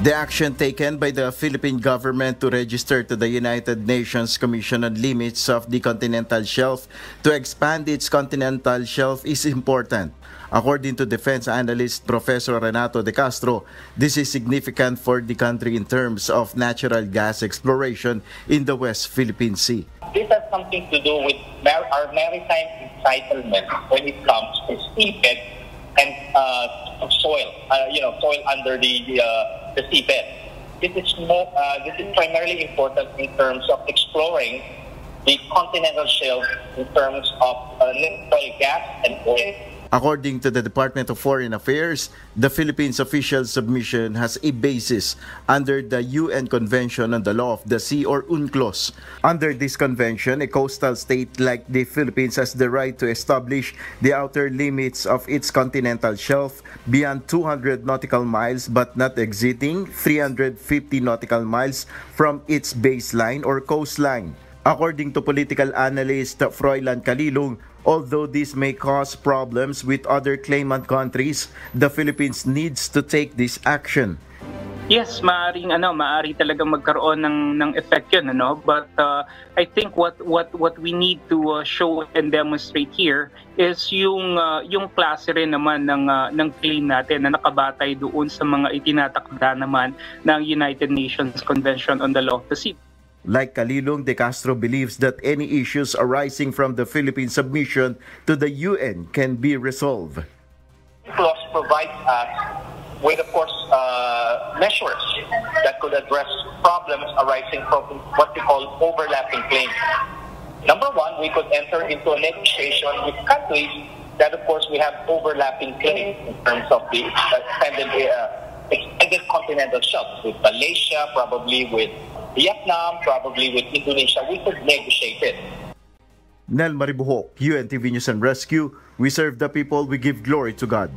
The action taken by the Philippine government to register to the United Nations Commission on Limits of the Continental Shelf to expand its continental shelf is important. According to defense analyst Professor Renato De Castro, this is significant for the country in terms of natural gas exploration in the West Philippine Sea. This has something to do with our maritime entitlement when it comes to seabed and soil, soil under the seabed. This is primarily important in terms of exploring the continental shelf in terms of natural gas and oil. According to the Department of Foreign Affairs, the Philippines' official submission has a basis under the UN Convention on the Law of the Sea, or UNCLOS. Under this convention, a coastal state like the Philippines has the right to establish the outer limits of its continental shelf beyond 200 nautical miles but not exceeding 350 nautical miles from its baseline or coastline. According to political analyst Froilan Calilong, although this may cause problems with other claimant countries, the Philippines needs to take this action. Yes, maari talagang magkaroon ng effect 'yun, but I think what we need to show and demonstrate here is yung klase rin naman ng claim natin na nakabatay doon sa mga itinatakda naman ng United Nations Convention on the Law of the Sea. Like Calilong, De Castro believes that any issues arising from the Philippine submission to the UN can be resolved. UNCLOS provides us with, of course, measures that could address problems arising from what we call overlapping claims. Number one, we could enter into a negotiation with countries that, of course, we have overlapping claims in terms of the extended continental shelf, with Malaysia, probably with Vietnam, probably with Indonesia. We could negotiate it. Nel Maribuhok, UNTV News and Rescue. We serve the people, we give glory to God.